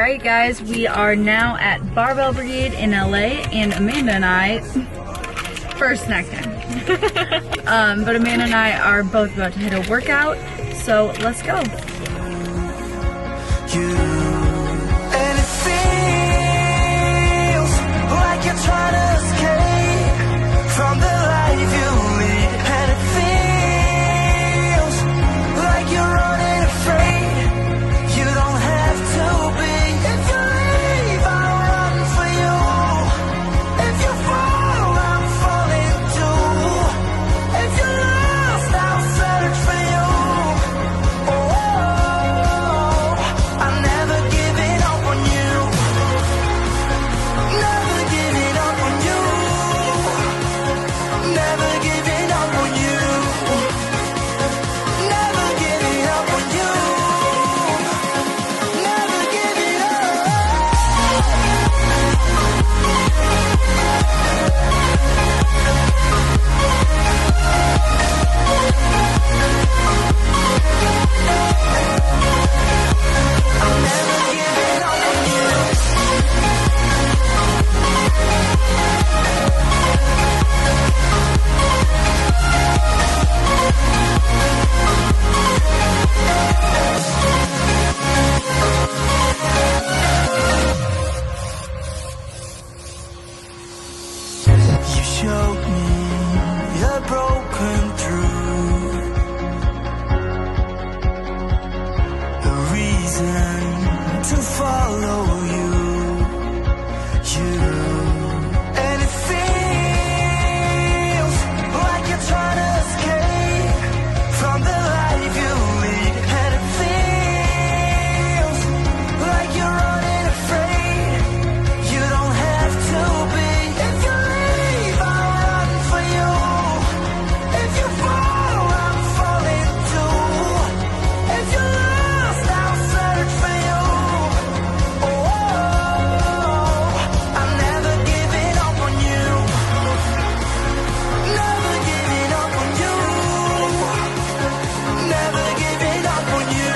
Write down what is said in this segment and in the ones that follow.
Alright guys, we are now at Barbell Brigade in LA, and Amanda and I, first snack time. But Amanda and I are both about to hit a workout, so let's go. And it feels like you're trying to escape from the life you lead, and it feels like you're running afraid. You don't have to be. If you leave, I'll run for you. If you fall, I'm falling too. If you're lost, I'll search for you. Oh, I'm never giving up on you. Never giving up on you. Never giving up on you. Never giving up on you. Never giving up. I'm never giving up on you. You showed me you're broken through. A reason to follow you. And it feels like you're trying to escape from the life you lead. And it feels like you're running afraid. You don't have to be. If you leave, I'll run for you. If you fall, I'm falling too. If you're lost, I'll search for you. Oh, I'm never giving up on you. Never giving up on you. Never giving up on you.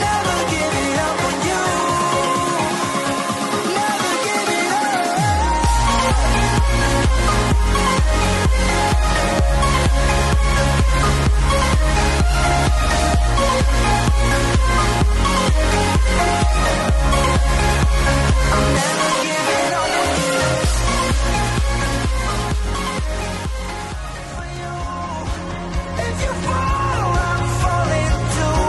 Never giving up on you. Never giving up. I'm never giving up on you. For you. If you fall, I'm falling too.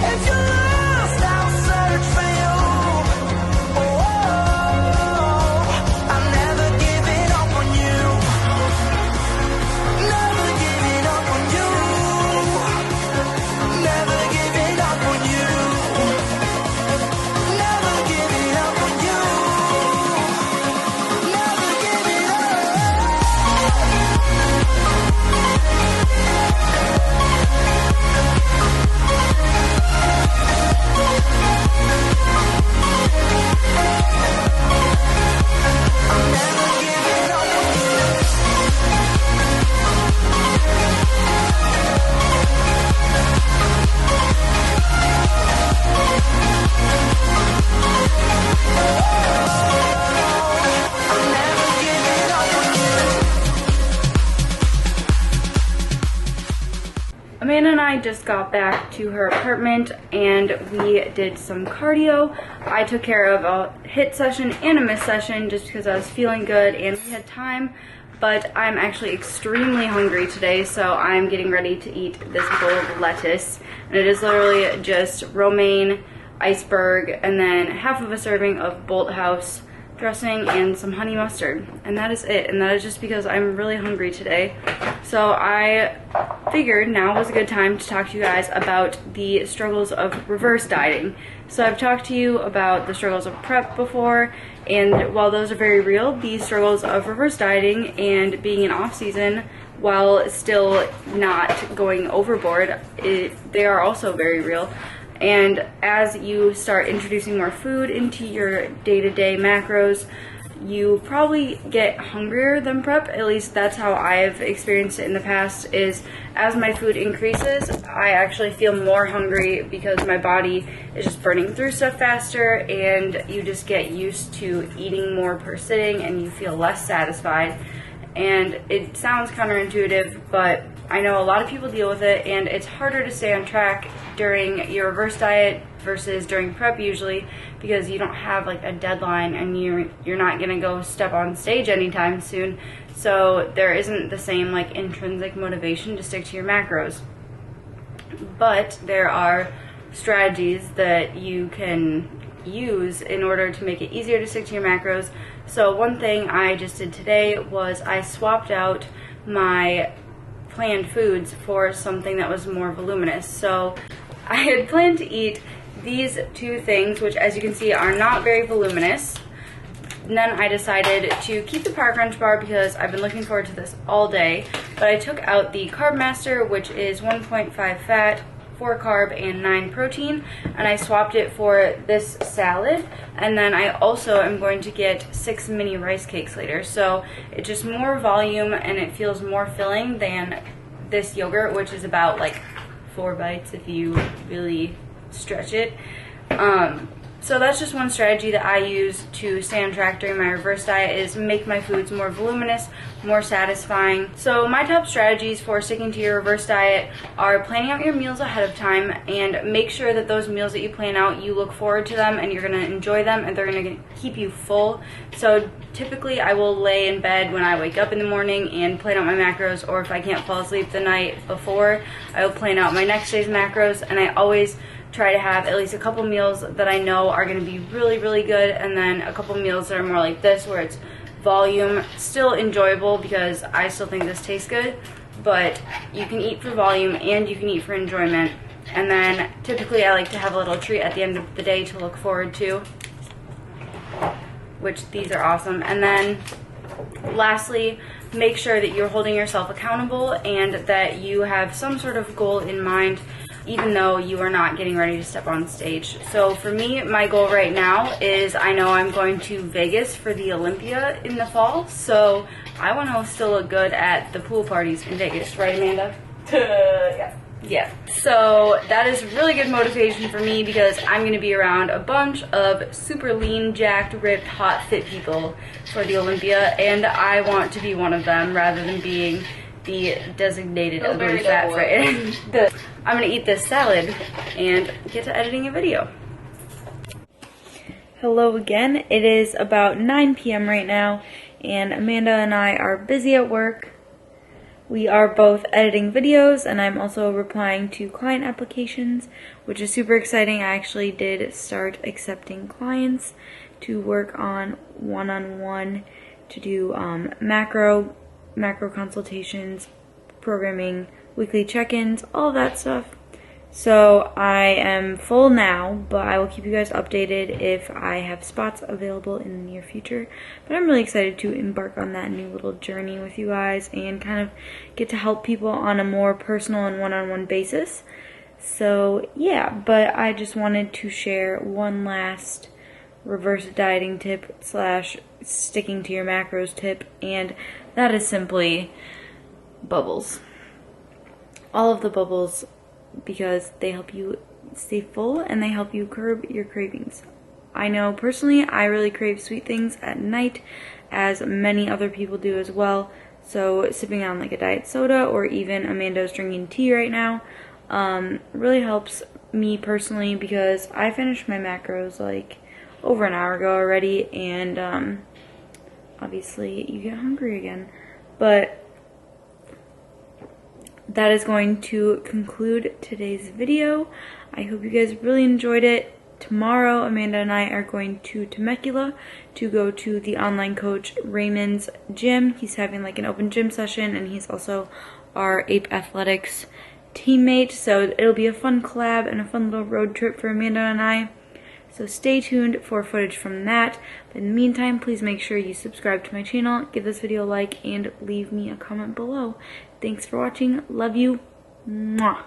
If you're lost, I'll search for you. Oh, I'm never giving up on you. Never giving up on you. Never giving up on you. Never giving up on you. Never giving up. I'm never giving up on you. I'm never giving up on you. Amanda and I just got back to her apartment and we did some cardio. I took care of a hit session and a miss session just because I was feeling good and we had time, but I'm actually extremely hungry today, so I'm getting ready to eat this bowl of lettuce. And it is literally just romaine, iceberg, and then half of a serving of Bolthouse dressing and some honey mustard, and that is it. And that is just because I'm really hungry today. So I figured now was a good time to talk to you guys about the struggles of reverse dieting. So I've talked to you about the struggles of prep before, and while those are very real, the struggles of reverse dieting and being in off season while still not going overboard, they are also very real. And as you start introducing more food into your day-to-day macros, you probably get hungrier than prep. At least that's how I've experienced it in the past, is as my food increases, I actually feel more hungry because my body is just burning through stuff faster, and you just get used to eating more per sitting and you feel less satisfied. And it sounds counterintuitive, but I know a lot of people deal with it, and it's harder to stay on track during your reverse diet versus during prep usually, because you don't have like a deadline and you're not gonna go step on stage anytime soon, so there isn't the same like intrinsic motivation to stick to your macros. But there are strategies that you can use in order to make it easier to stick to your macros. So one thing I just did today was I swapped out my planned foods for something that was more voluminous. So I had planned to eat these two things, which as you can see are not very voluminous. And then I decided to keep the Power Crunch bar because I've been looking forward to this all day, but I took out the Carb Master, which is 1.5 fat, 4 carb, and 9 protein, and I swapped it for this salad. And then I also am going to get 6 mini rice cakes later, so it's just more volume and it feels more filling than this yogurt, which is about like 4 bites if you really stretch it. So that's just one strategy that I use to stay on track during my reverse diet, is make my foods more voluminous, more satisfying. So my top strategies for sticking to your reverse diet are planning out your meals ahead of time, and make sure that those meals that you plan out, you look forward to them and you're going to enjoy them and they're going to keep you full. So typically I will lay in bed when I wake up in the morning and plan out my macros, or if I can't fall asleep the night before, I will plan out my next day's macros, and I always try to have at least a couple meals that I know are going to be really, really good, and then a couple meals that are more like this, where it's volume, still enjoyable because I still think this tastes good, but you can eat for volume and you can eat for enjoyment. And then typically I like to have a little treat at the end of the day to look forward to, which these are awesome. And then lastly, make sure that you're holding yourself accountable and that you have some sort of goal in mind, even though you are not getting ready to step on stage. So for me, my goal right now is, I know I'm going to Vegas for the Olympia in the fall, so I want to still look good at the pool parties in Vegas, right Amanda? Yeah. So that is really good motivation for me, because I'm going to be around a bunch of super lean, jacked, ripped, hot, fit people for the Olympia, and I want to be one of them rather than being the designated ugly fat friend. I'm gonna eat this salad and get to editing a video. Hello again. It is about 9 p.m. right now, and Amanda and I are busy at work. We are both editing videos, and I'm also replying to client applications, which is super exciting. I actually did start accepting clients to work on one-on-one, to do macro consultations, programming, weekly check-ins, all of that stuff. So I am full now, but I will keep you guys updated if I have spots available in the near future. But I'm really excited to embark on that new little journey with you guys and kind of get to help people on a more personal and one-on-one basis. So yeah, but I just wanted to share one last reverse dieting tip slash sticking to your macros tip, and that is simply bubbles. All of the bubbles, because they help you stay full and they help you curb your cravings. I know personally I really crave sweet things at night, as many other people do as well. So sipping on like a diet soda, or even Amanda's drinking tea right now, really helps me personally, because I finished my macros like over an hour ago already, and obviously you get hungry again. But that is going to conclude today's video. I hope you guys really enjoyed it. Tomorrow, Amanda and I are going to Temecula to go to the online coach Raymond's gym. He's having like an open gym session, and he's also our Ape Athletics teammate. So it'll be a fun collab and a fun little road trip for Amanda and I. So stay tuned for footage from that. But in the meantime, please make sure you subscribe to my channel, give this video a like, and leave me a comment below. Thanks for watching. Love you. Mwah.